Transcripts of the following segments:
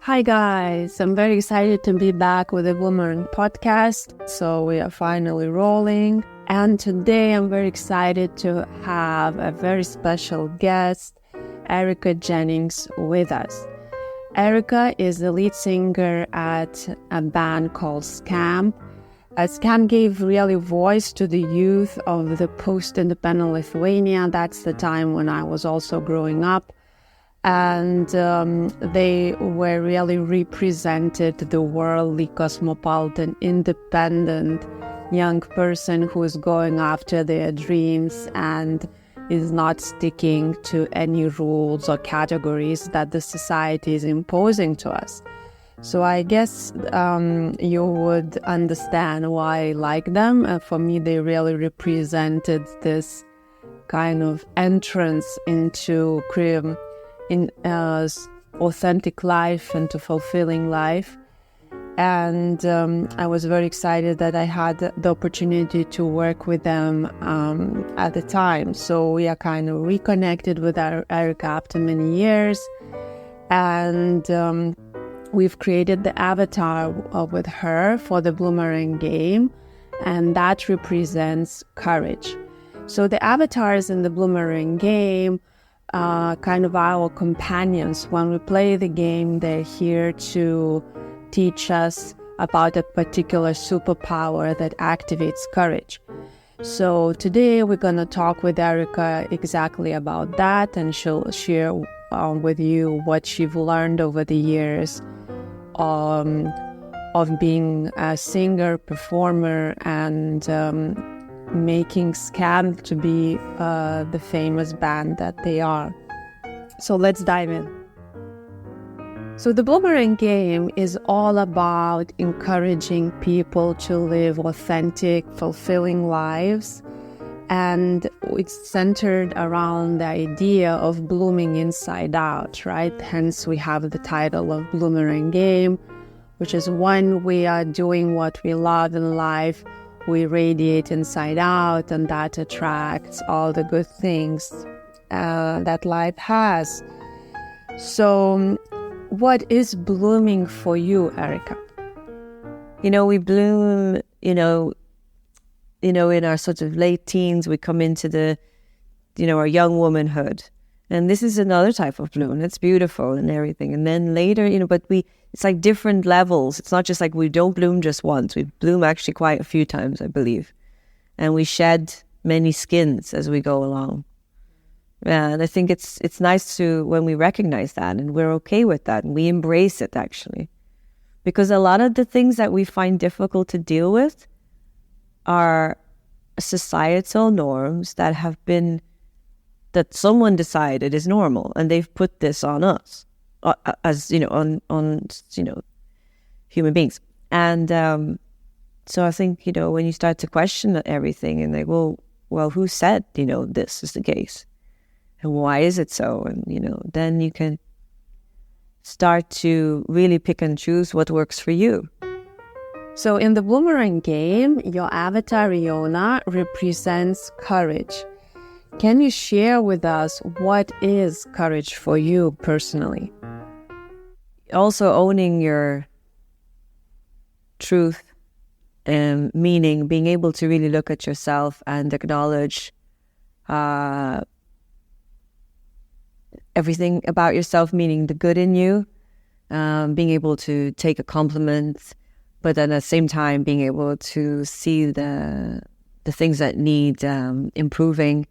Hi guys, I'm very excited to be back with the Boomerang podcast. So we are finally rolling. And today I'm very excited to have a very special guest, Erica Jennings, with us. Erica is the lead singer at a band called Scam. Scam gave really voice to the youth of the post-independent Lithuania. That's the time when I was also growing up. And they were really represented the worldly, cosmopolitan, independent young person who is going after their dreams and is not sticking to any rules or categories that the society is imposing to us. So I guess you would understand why I like them. For me, they really represented this kind of entrance into authentic life and to fulfilling life. And I was very excited that I had the opportunity to work with them at the time. So we are kind of reconnected with Erica after many years. And we've created the avatar with her for the Boomerang game. And that represents courage. So the avatars in the Boomerang game kind of our companions. When we play the game, they're here to teach us about a particular superpower that activates courage. So today we're going to talk with Erica exactly about that, and she'll share with you what she's learned over the years of being a singer, performer, and making Scam to be the famous band that they are. So let's dive in. So the Boomerang game is all about encouraging people to live authentic, fulfilling lives. And it's centered around the idea of blooming inside out, right? Hence we have the title of Boomerang game, which is when we are doing what we love in life, we radiate inside out, and that attracts all the good things that life has. So what is blooming for you, Erica? We bloom, in our sort of late teens, we come into our young womanhood. And this is another type of bloom. It's beautiful and everything. And then later, it's like different levels. It's not just like we don't bloom just once. We bloom actually quite a few times, I believe. And we shed many skins as we go along. And I think it's nice when we recognize that and we're okay with that and we embrace it, actually. Because a lot of the things that we find difficult to deal with are societal norms that someone decided is normal, and they've put this on us as on human beings. And so I think when you start to question everything and like, well, who said this is the case, and why is it so, and then you can start to really pick and choose what works for you. So in the Boomerang game, your avatar Iona represents courage. Can you share with us what is courage for you personally? Also owning your truth and meaning, being able to really look at yourself and acknowledge everything about yourself, meaning the good in you, being able to take a compliment, but then at the same time being able to see the things that need improving,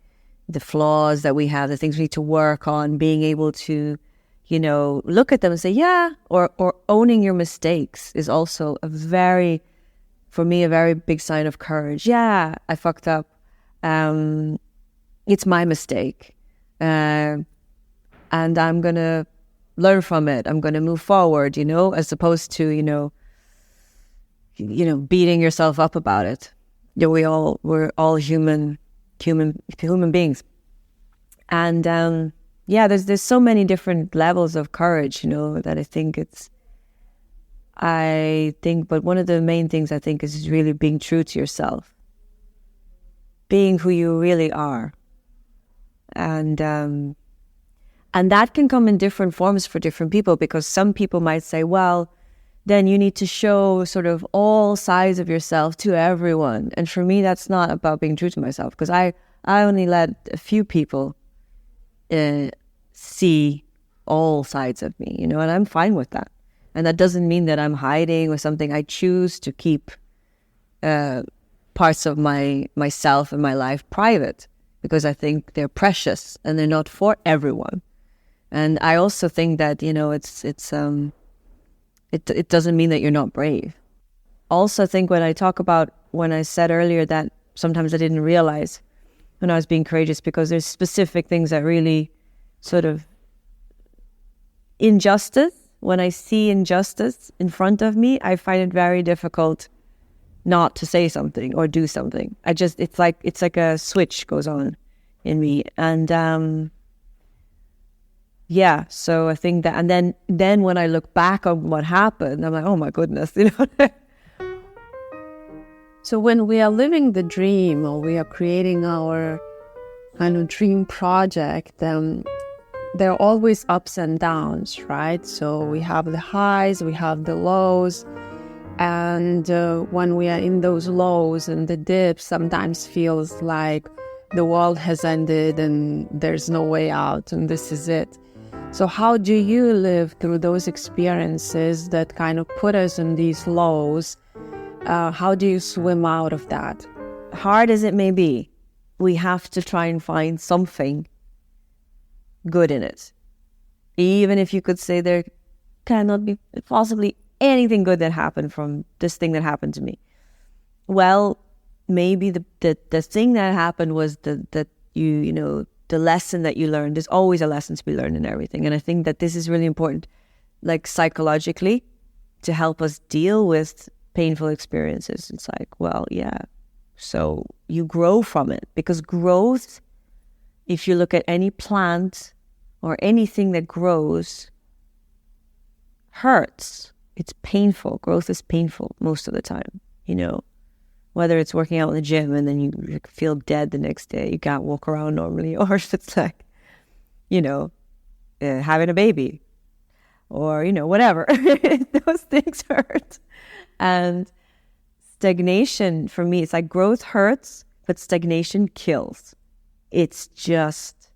the flaws that we have, the things we need to work on, being able to, look at them and say, yeah, or owning your mistakes is also for me, a very big sign of courage. Yeah, I fucked up. It's my mistake. And I'm going to learn from it. I'm going to move forward, as opposed to, beating yourself up about it. We're all human beings. And there's so many different levels of courage, that but one of the main things I think is really being true to yourself, being who you really are. And And that can come in different forms for different people, because some people might say, well, then you need to show sort of all sides of yourself to everyone. And for me, that's not about being true to myself, because I only let a few people see all sides of me, and I'm fine with that. And that doesn't mean that I'm hiding or something. I choose to keep parts of myself and my life private, because I think they're precious and they're not for everyone. And I also think that, it doesn't mean that you're not brave. Also, I think when I said earlier that sometimes I didn't realize when I was being courageous, because there's specific things that really sort of injustice. When I see injustice in front of me, I find it very difficult not to say something or do something. It's like a switch goes on in me. And so I think that, and then when I look back on what happened, I'm like, oh my goodness, So when we are living the dream, or we are creating our kind of dream project, there are always ups and downs, right? So we have the highs, we have the lows. And when we are in those lows and the dips, sometimes feels like the world has ended and there's no way out and this is it. So how do you live through those experiences that kind of put us in these lows? How do you swim out of that? Hard as it may be, we have to try and find something good in it. Even if you could say there cannot be possibly anything good that happened from this thing that happened to me. Well, maybe the thing that happened was the lesson that you learned. There's always a lesson to be learned in everything. And I think that this is really important, like psychologically, to help us deal with painful experiences. It's like, well, yeah, so you grow from it, because growth, if you look at any plant or anything that grows, hurts. It's painful. Growth is painful most of the time, whether it's working out in the gym and then you feel dead the next day, you can't walk around normally, or if it's like, having a baby or, whatever. Those things hurt. And stagnation, for me, it's like growth hurts, but stagnation kills. It's just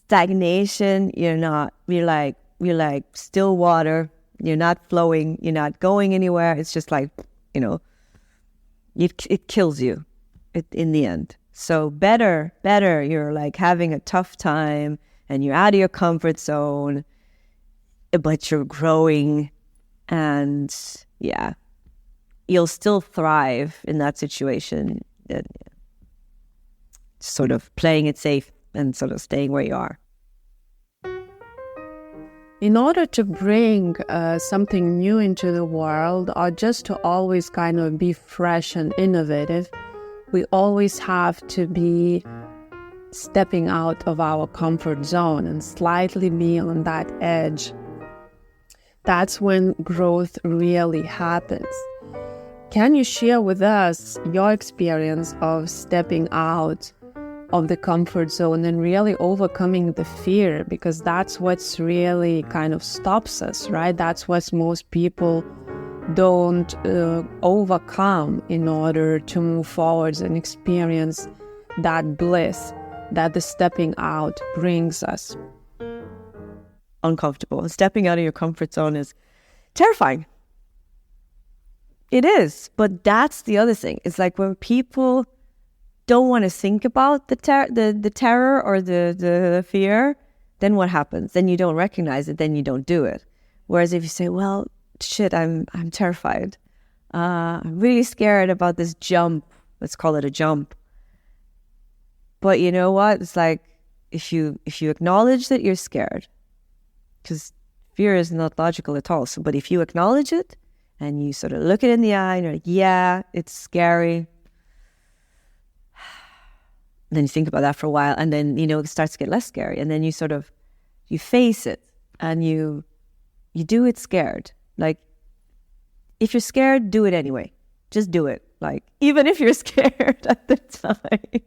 stagnation. You're like still water. You're not flowing. You're not going anywhere. It's just like, it kills you in the end. So better, you're like having a tough time and you're out of your comfort zone, but you're growing, and you'll still thrive in that situation. Sort of playing it safe and sort of staying where you are. In order to bring something new into the world, or just to always kind of be fresh and innovative, we always have to be stepping out of our comfort zone and slightly be on that edge. That's when growth really happens. Can you share with us your experience of stepping out of the comfort zone and really overcoming the fear? Because that's what's really kind of stops us, right? That's what most people don't overcome in order to move forwards and experience that bliss that the stepping out brings us. Uncomfortable. Stepping out of your comfort zone is terrifying. It is. But that's the other thing. It's like when people don't want to think about the terror or the fear, then what happens? Then you don't recognize it, then you don't do it. Whereas if you say, well, shit, I'm terrified. I'm really scared about this jump. Let's call it a jump. But you know what? It's like if you acknowledge that you're scared, because fear is not logical at all. So, but if you acknowledge it and you sort of look it in the eye and you're like, yeah, it's scary. Then you think about that for a while, and then, it starts to get less scary. And then you face it and you do it scared. Like, if you're scared, do it anyway. Just do it. Like, even if you're scared at the time.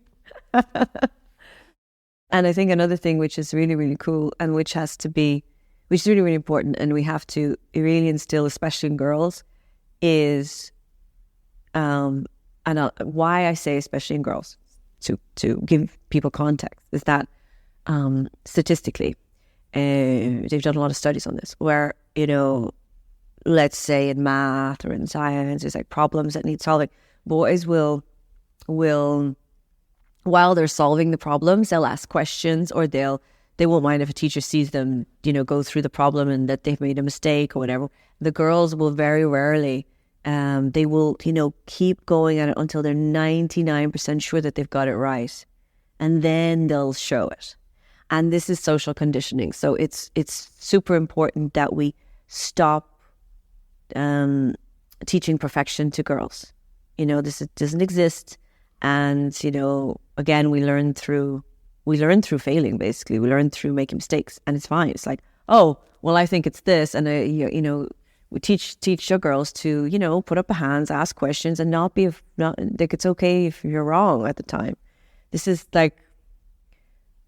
And I think another thing which is really, really cool and which is really, really important, and we have to really instill, especially in girls, is, why I say especially in girls, to give people context, is that statistically, they've done a lot of studies on this, where, let's say in math or in science, there's like problems that need solving. Boys will while they're solving the problems, they'll ask questions, or they won't mind if a teacher sees them, go through the problem and that they've made a mistake or whatever. The girls will very rarely, they will, keep going at it until they're 99% sure that they've got it right. And then they'll show it. And this is social conditioning. So it's super important that we stop teaching perfection to girls. This doesn't exist. And, again, we learn through failing, basically. We learn through making mistakes, and it's fine. It's like, oh, well, I think it's this. And, we teach your girls to, put up their hands, ask questions, and not like, it's okay if you're wrong at the time. This is like,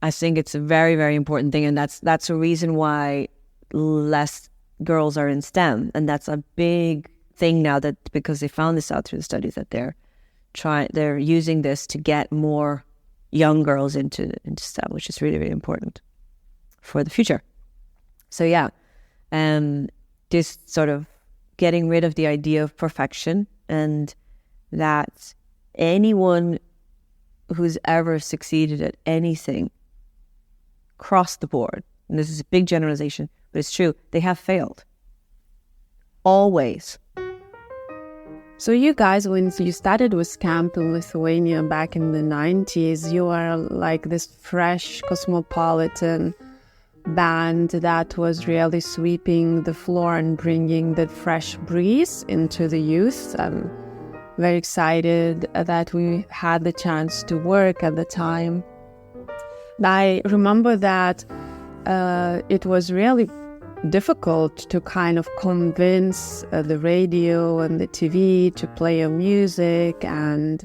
I think it's a very, very important thing. And that's a reason why less girls are in STEM. And that's a big thing now, that because they found this out through the studies, that they're using this to get more young girls into STEM, which is really, really important for the future. So yeah, this sort of getting rid of the idea of perfection, and that anyone who's ever succeeded at anything across the board, and this is a big generalization, but it's true, they have failed. Always. So you guys, when you started with Camp in Lithuania back in the 90s, you were like this fresh cosmopolitan band that was really sweeping the floor and bringing the fresh breeze into the youth. I'm very excited that we had the chance to work at the time. I remember that it was really difficult to kind of convince the radio and the TV to play your music, and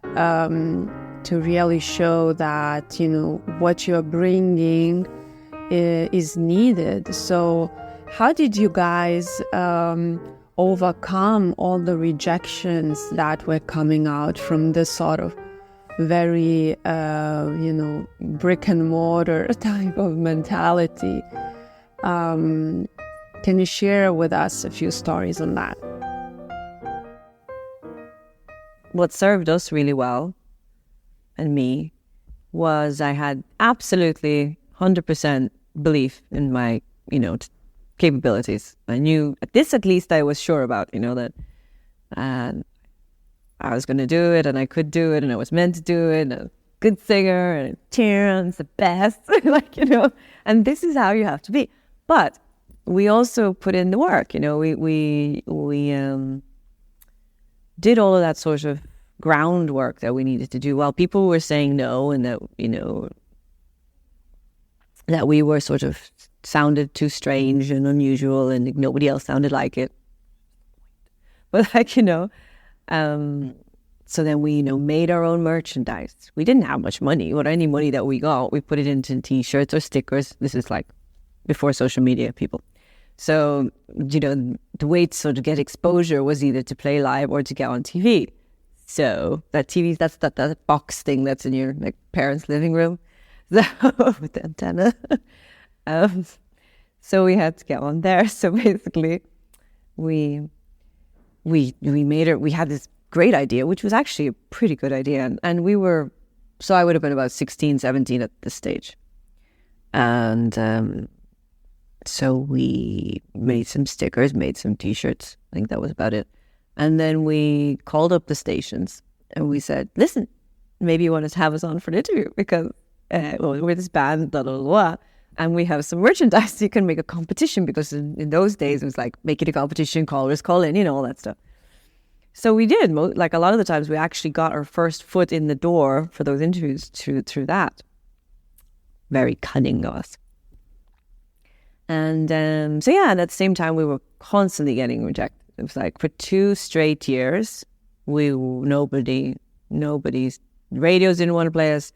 to really show that, what you're bringing is needed. So how did you guys overcome all the rejections that were coming out from this sort of very, brick and mortar type of mentality? Can you share with us a few stories on that? What served us really well, and me, was I had absolutely 100% belief in my, capabilities. I knew, at least I was sure about, that I was going to do it, and I could do it, and I was meant to do it, and a good singer, and a cheer's the best, and this is how you have to be. But we also put in the work, we did all of that sort of groundwork that we needed to do while people were saying no, and that, that we were sort of sounded too strange and unusual, and nobody else sounded like it. But so then we, made our own merchandise. We didn't have much money, but any money that we got, we put it into T-shirts or stickers. This is like before social media, people. So, the way to sort of get exposure was either to play live or to get on TV. So that TV, that's that box thing that's in your parents' living room, so, with the antenna. So we had to get on there. So basically, we made it. We had this great idea, which was actually a pretty good idea, and we were. So I would have been about 16, 17 at this stage, and so we made some stickers, made some T-shirts. I think that was about it. And then we called up the stations and we said, listen, maybe you want to have us on for an interview because we're this band, blah, blah, blah, and we have some merchandise. So you can make a competition, because in those days it was like, make it a competition, callers call in, all that stuff. So we did. Like a lot of the times we actually got our first foot in the door for those interviews through that. Very cunning of us. And so yeah, and at the same time we were constantly getting rejected. It was like for 2 straight years, nobody's radios didn't want to play us,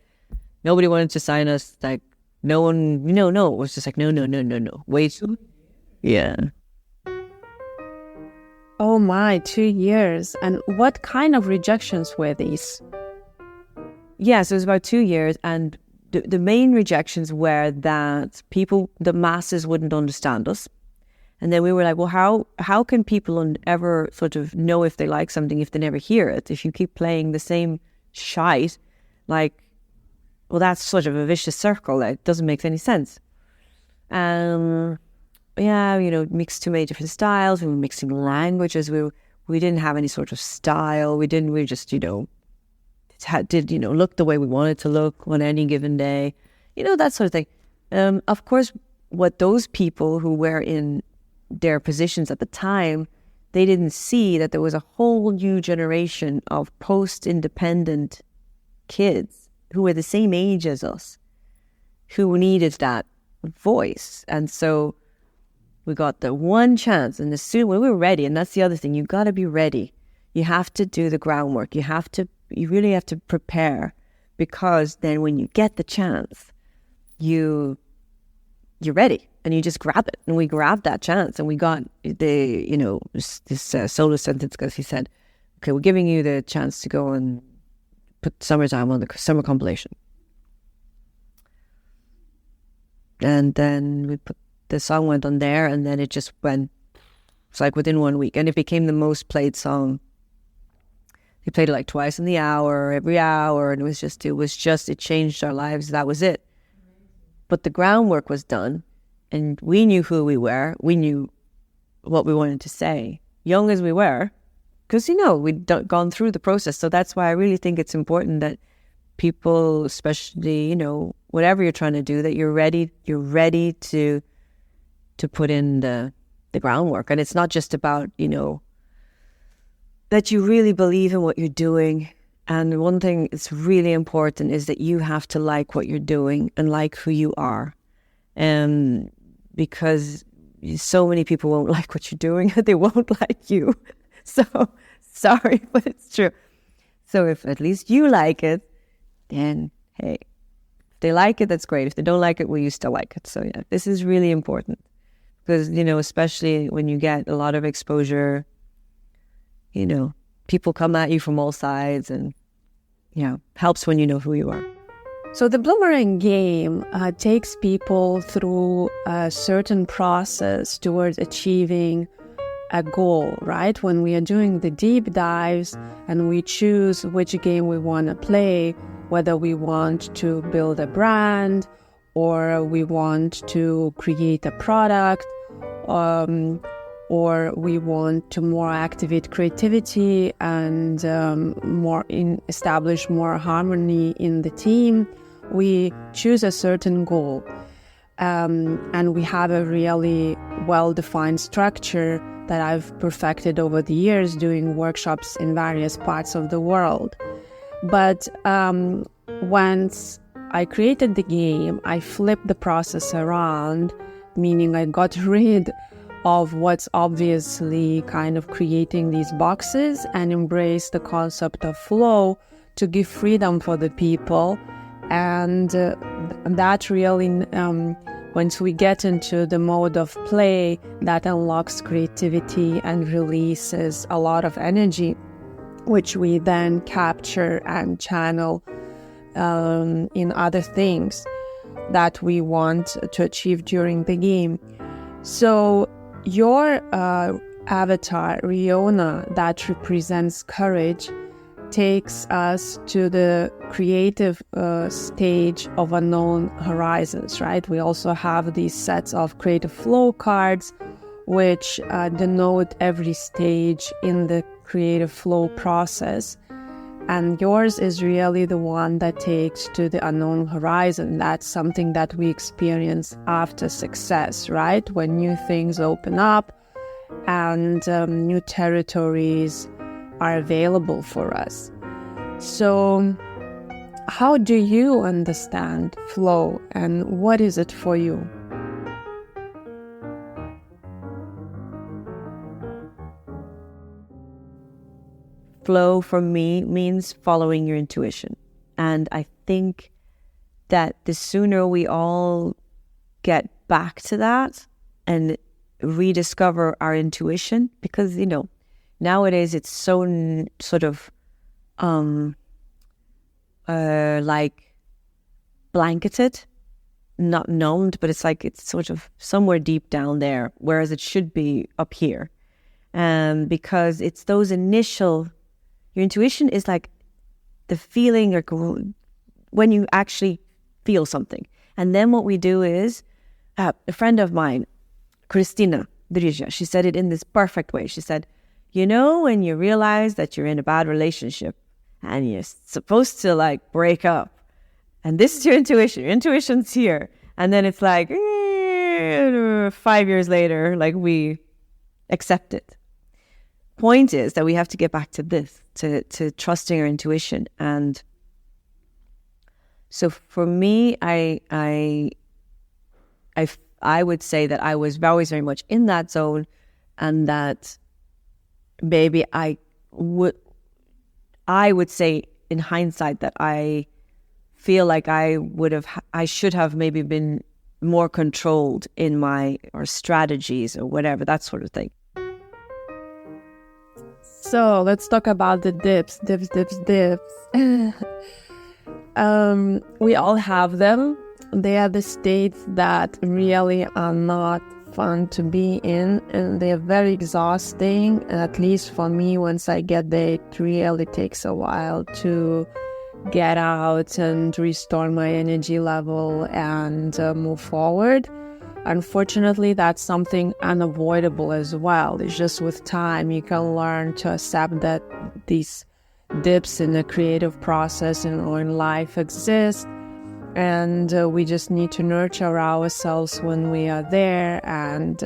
Nobody wanted to sign us. Like, no one, no. It was just like, no. Wait. Yeah. Oh my, 2 years. And what kind of rejections were these? Yeah, so it was about 2 years. And the main rejections were that the masses wouldn't understand us. And then we were like, well, how can people ever sort of know if they like something if they never hear it? If you keep playing the same shite, like, well, that's sort of a vicious circle. It doesn't make any sense. Yeah, mixed too many different styles. We were mixing languages. We didn't have any sort of style. We just, look the way we wanted to look on any given day. That sort of thing. Of course, what those people who were in their positions at the time, they didn't see that there was a whole new generation of post-independent kids who were the same age as us, who needed that voice. And so we got the one chance, and when we were ready, and that's the other thing, you got to be ready. You have to do the groundwork. You really have to prepare, because then when you get the chance, you're ready. And you just grab it. And we grabbed that chance. And we got this solo sentence, because he said, okay, we're giving you the chance to go and put Summertime on the summer compilation. And then the song went on there, and then it just went, it's like within 1 week. And it became the most played song. They played it like twice in the hour, every hour. And it changed our lives. That was it. But the groundwork was done. And we knew who we were. We knew what we wanted to say, young as we were, because, we'd gone through the process. So that's why I really think it's important that people, especially, whatever you're trying to do, that you're ready to put in the groundwork. And it's not just about, that you really believe in what you're doing. And one thing that's really important is that you have to like what you're doing and like who you are. Because so many people won't like what you're doing, they won't like you. So, sorry, but it's true. So if at least you like it, then, hey, if they like it, that's great. If they don't like it, well, you still like it. So yeah, this is really important. Because, especially when you get a lot of exposure, people come at you from all sides, and, helps when you know who you are. So the Bloomerang game takes people through a certain process towards achieving a goal, right? When we are doing the deep dives and we choose which game we want to play, whether we want to build a brand or we want to create a product, or we want to more activate creativity and establish more harmony in the team, we choose a certain goal. And we have a really well-defined structure that I've perfected over the years doing workshops in various parts of the world. But once I created the game, I flipped the process around, meaning I got rid of what's obviously kind of creating these boxes and embrace the concept of flow to give freedom for the people. And that really, once we get into the mode of play, that unlocks creativity and releases a lot of energy, which we then capture and channel in other things that we want to achieve during the game. So your avatar, Riona, that represents courage, takes us to the creative stage of unknown horizons, right? We also have these sets of creative flow cards, which denote every stage in the creative flow process. And yours is really the one that takes to the unknown horizon. That's something that we experience after success, right? When new things open up and new territories are available for us. So how do you understand flow, and what is it for you? Flow for me means following your intuition. And I think that the sooner we all get back to that and rediscover our intuition, because, you know, nowadays it's so sort of like blanketed, not numbed, but it's like it's sort of somewhere deep down there, whereas it should be up here. Because it's those initial, your intuition is like the feeling or when you actually feel something. And then what we do is, a friend of mine, Christina Drija, she said it in this perfect way. She said, you know, when you realize that you're in a bad relationship and you're supposed to like break up, and this is your intuition's here. And then it's like 5 years later, like we accept it. Point is that we have to get back to this, to trusting our intuition. And so for me, I would say that I was always very much in that zone, and that maybe I would say in hindsight that I feel like I should have maybe been more controlled in or strategies or whatever, that sort of thing. So let's talk about the dips. We all have them. They are the states that really are not fun to be in, and they're very exhausting. At least for me, once I get there, it really takes a while to get out and restore my energy level and move forward. Unfortunately, that's something unavoidable as well. It's just with time you can learn to accept that these dips in the creative process or in life exist, and we just need to nurture ourselves when we are there, and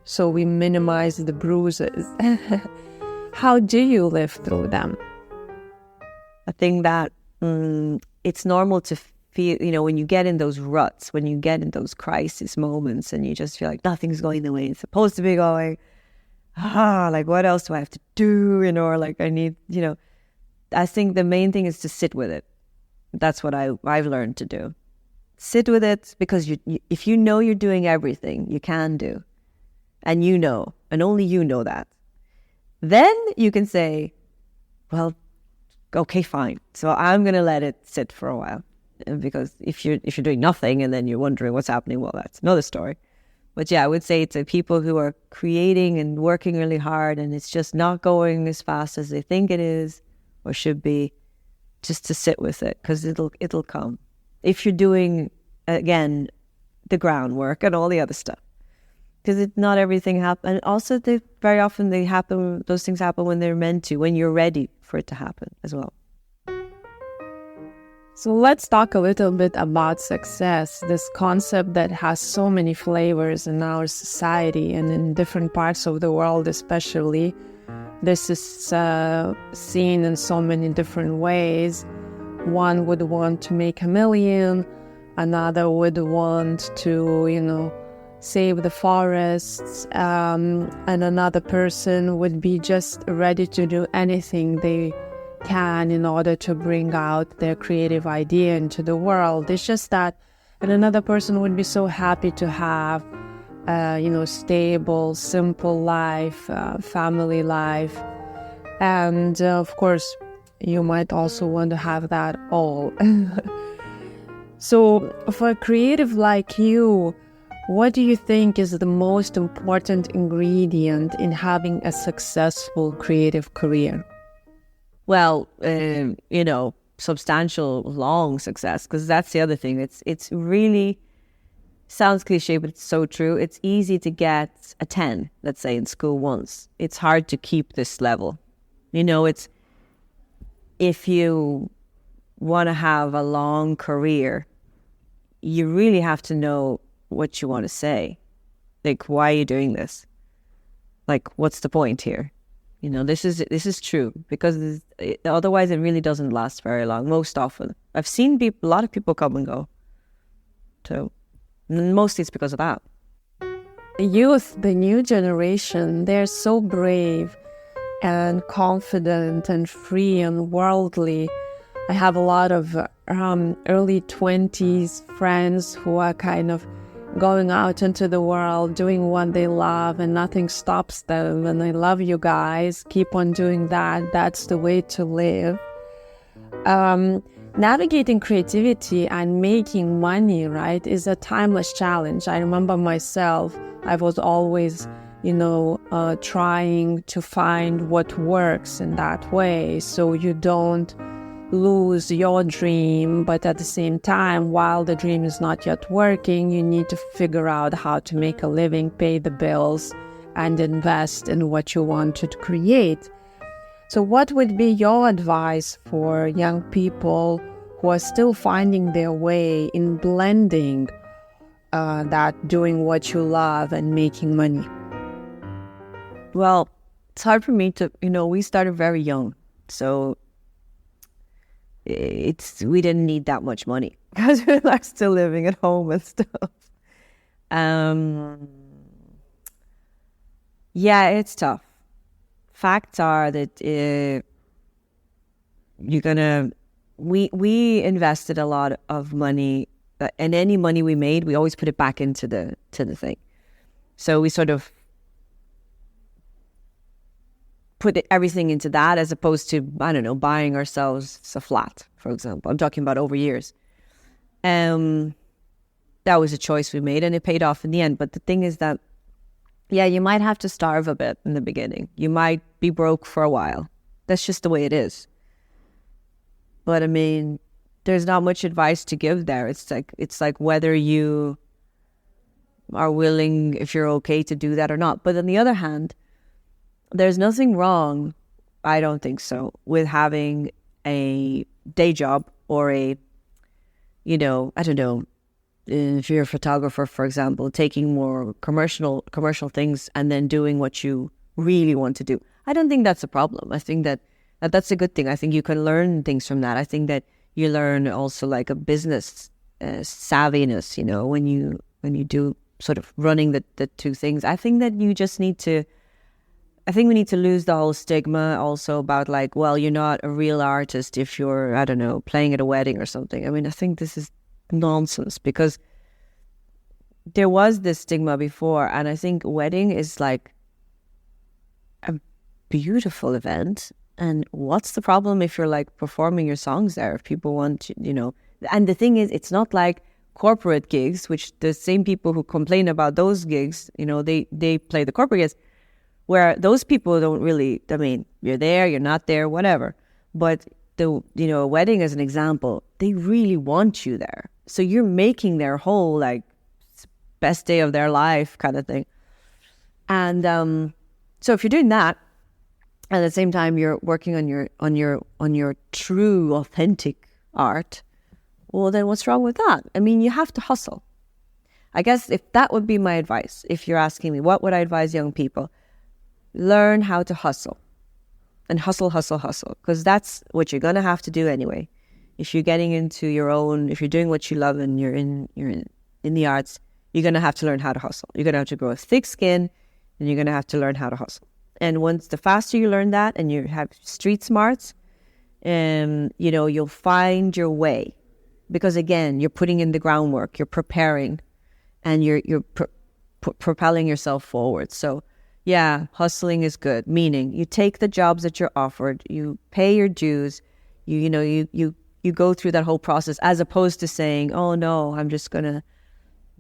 so we minimize the bruises. How do you live through them? I think that it's normal to feel, you know, when you get in those ruts, when you get in those crisis moments and you just feel like nothing's going the way it's supposed to be going, like what else do I have to do, you know, or like I need, you know, I think the main thing is to sit with it. That's what I've learned to do. Sit with it, because if you know you're doing everything you can do, and you know, and only you know that, then you can say, well, okay, fine. So I'm going to let it sit for a while. Because if you're doing nothing and then you're wondering what's happening, well, that's another story. But yeah, I would say to people who are creating and working really hard and it's just not going as fast as they think it is or should be, just to sit with it, because it'll come. If you're doing, again, the groundwork and all the other stuff. Because not everything happens. And also, very often those things happen when they're meant to, when you're ready for it to happen as well. So let's talk a little bit about success, this concept that has so many flavors in our society and in different parts of the world especially. This is seen in so many different ways. One would want to make $1 million, another would want to, you know, save the forests, and another person would be just ready to do anything they can in order to bring out their creative idea into the world. It's just that, and another person would be so happy to have, stable, simple life, family life, and of course, you might also want to have that all. So, for a creative like you, what do you think is the most important ingredient in having a successful creative career? Well, substantial, long success, because that's the other thing. It's really, sounds cliche, but it's so true. It's easy to get a 10, let's say, in school once. It's hard to keep this level. It's, if you want to have a long career, you really have to know what you want to say. Like, why are you doing this? Like, what's the point here? This is true, because otherwise it really doesn't last very long. Most often, I've seen a lot of people come and go. So mostly it's because of that. The youth, the new generation, they're so brave and confident and free and worldly. I have a lot of early 20s friends who are kind of going out into the world, doing what they love, and nothing stops them. And I love you guys. Keep on doing that. That's the way to live. Navigating creativity and making money, right, is a timeless challenge. I remember myself, I was always, trying to find what works in that way so you don't lose your dream, but at the same time, while the dream is not yet working, you need to figure out how to make a living, pay the bills, and invest in what you want to create. So what would be your advice for young people who are still finding their way in blending that doing what you love and making money? Well, it's hard for me to, we started very young. So we didn't need that much money because we were still living at home and stuff. Yeah, it's tough. Facts are that we invested a lot of money, and any money we made, we always put it back into the thing. So we sort of put everything into that as opposed to, buying ourselves a flat, for example. I'm talking about over years. That was a choice we made, and it paid off in the end. But the thing is that, yeah, you might have to starve a bit in the beginning. You might be broke for a while. That's just the way it is. But there's not much advice to give there. It's like whether you are willing, if you're okay to do that or not. But on the other hand, there's nothing wrong, I don't think so, with having a day job or I don't know, if you're a photographer, for example, taking more commercial things and then doing what you really want to do. I don't think that's a problem. I think that's a good thing. I think you can learn things from that. I think that you learn also like a business savviness, when you do sort of running the two things. I think that you just need to, I think we need to lose the whole stigma also about like, well, you're not a real artist if you're, I don't know, playing at a wedding or something. I think this is nonsense because there was this stigma before, and I think wedding is like a beautiful event. And what's the problem if you're like performing your songs there? If people want to, and the thing is, it's not like corporate gigs, which the same people who complain about those gigs, they play the corporate gigs, where those people don't really, you're there, you're not there, whatever. But a wedding as an example, they really want you there. So you're making their whole like best day of their life kind of thing. And so if you're doing that, at the same time you're working on your true, authentic art, well, then what's wrong with that? You have to hustle. I guess if that would be my advice, if you're asking me, what would I advise young people? Learn how to hustle. And hustle, because that's what you're going to have to do anyway. If you're getting into if you're doing what you love and you're in the arts, you're going to have to learn how to hustle. You're going to have to grow a thick skin, and you're going to have to learn how to hustle. And the faster you learn that and you have street smarts, you'll find your way. Because again, you're putting in the groundwork, you're preparing, and you're propelling yourself forward. So yeah, hustling is good, meaning you take the jobs that you're offered, you pay your dues, you go through that whole process, as opposed to saying, oh no, I'm just going to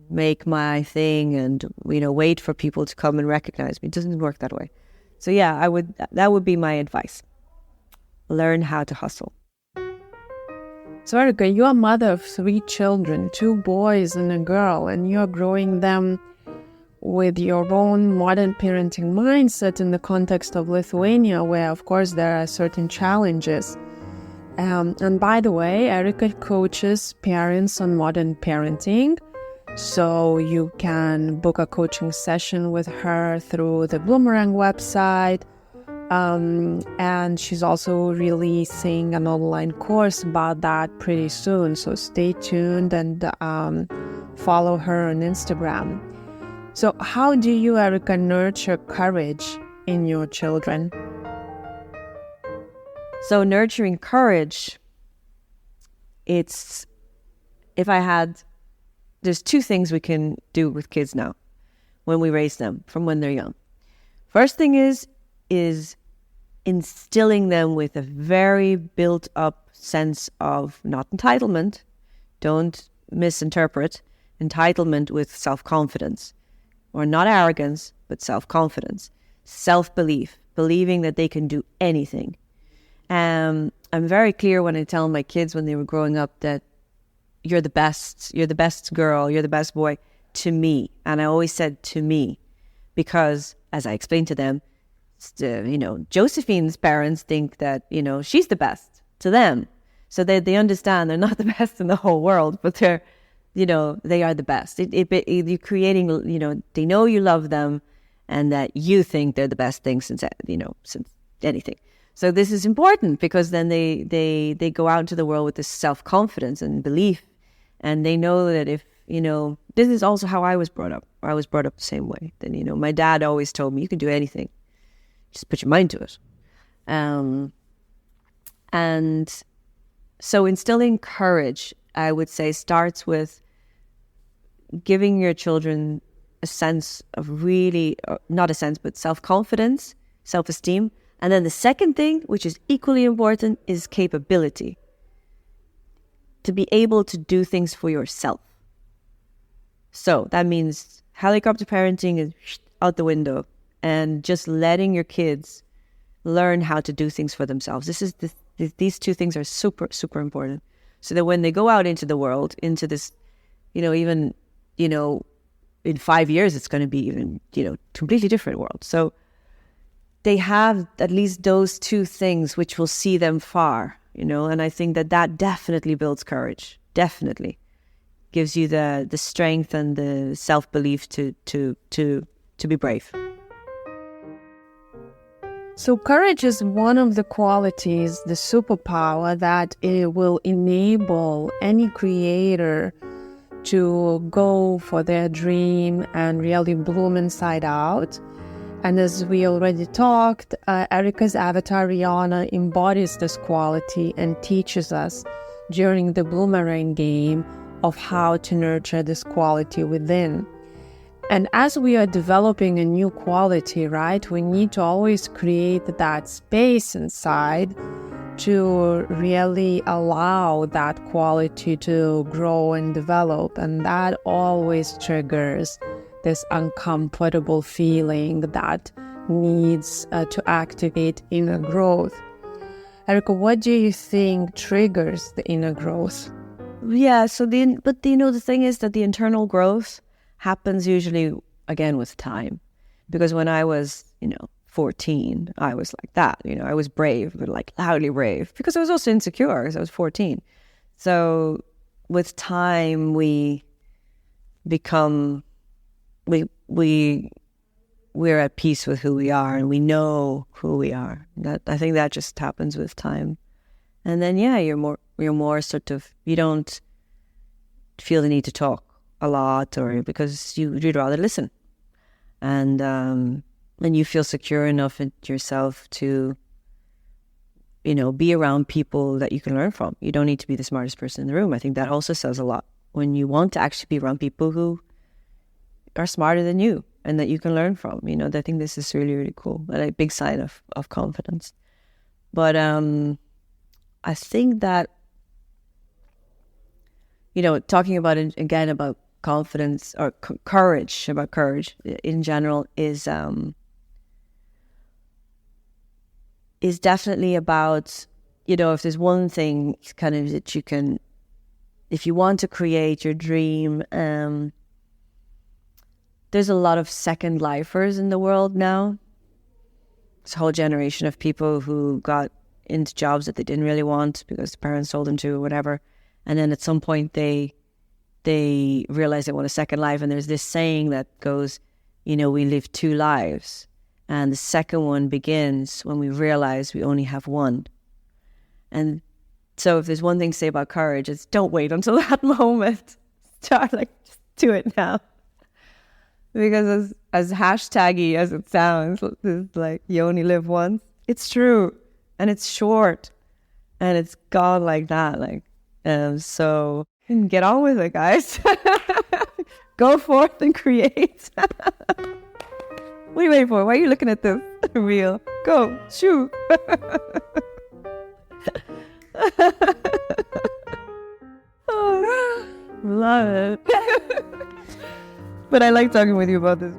make my thing and, wait for people to come and recognize me. It doesn't work that way. So yeah, that would be my advice. Learn how to hustle. So Erika, you're a mother of 3 children, 2 boys and a girl, and you're growing them with your own modern parenting mindset in the context of Lithuania, where, of course, there are certain challenges. And by the way, Erika coaches parents on modern parenting. So you can book a coaching session with her through the Bloomerang website. And she's also releasing an online course about that pretty soon. So stay tuned and follow her on Instagram. So how do you, Erika, nurture courage in your children? So nurturing courage it's, if I had, there's two things we can do with kids now when we raise them from when they're young. First thing is instilling them with a very built up sense of not entitlement. Don't misinterpret entitlement with self-confidence, or not arrogance, but self-confidence, self-belief, believing that they can do anything. I'm very clear when I tell my kids when they were growing up that you're the best girl, you're the best boy to me. And I always said to me, because as I explained to them, Josephine's parents think that, she's the best to them. So they understand they're not the best in the whole world, but they are the best. You're creating, they know you love them and that you think they're the best thing since anything. So this is important because then they go out into the world with this self-confidence and belief. And they know that if, this is also how I was brought up. I was brought up the same way. Then, my dad always told me, you can do anything. Just put your mind to it. And so instilling courage, I would say, starts with giving your children a sense of really, not a sense, but self-confidence, self-esteem. And then the second thing, which is equally important, is capability. To be able to do things for yourself. So that means helicopter parenting is out the window and just letting your kids learn how to do things for themselves. These two things are super, super important. So that when they go out into the world, into this, even, in 5 years, it's going to be even, completely different world. So they have at least those two things which will see them far, and I think that definitely builds courage, definitely gives you the strength and the self-belief to be brave. So courage is one of the qualities, the superpower that it will enable any creator to go for their dream and really bloom inside out. And as we already talked, Erica's avatar, Rihanna, embodies this quality and teaches us during the Bloomerang game of how to nurture this quality within. And as we are developing a new quality, right, we need to always create that space inside to really allow that quality to grow and develop. And that always triggers this uncomfortable feeling that needs to activate inner growth. Erica, what do you think triggers the inner growth? Yeah, the thing is that the internal growth happens usually, again, with time. Because when I was, 14, I was like that. I was brave, but like loudly brave. Because I was also insecure because I was 14. So with time, we become... we're at peace with who we are and we know who we are. I think that just happens with time. And then you're more sort of, you don't feel the need to talk a lot, or because you'd rather listen. And you feel secure enough in yourself to be around people that you can learn from. You don't need to be the smartest person in the room. I think that also says a lot when you want to actually be around people who are smarter than you and that you can learn from. I think this is really, really cool and a big sign of confidence. But I think that, talking about again about confidence or courage, about courage in general is definitely about, if there's one thing kind of that you can, if you want to create your dream, there's a lot of second lifers in the world now. This whole generation of people who got into jobs that they didn't really want because the parents told them to or whatever. And then at some point they realize they want a second life. And there's this saying that goes, we live two lives. And the second one begins when we realize we only have one. And so if there's one thing to say about courage, it's don't wait until that moment. Start just do it now. Because as hashtaggy as it sounds, it's like you only live once. It's true. And it's short. And it's gone like that. So get on with it, guys. Go forth and create. What are you waiting for? Why are you looking at this reel? Go, shoot. Oh, love it. But I like talking with you about this.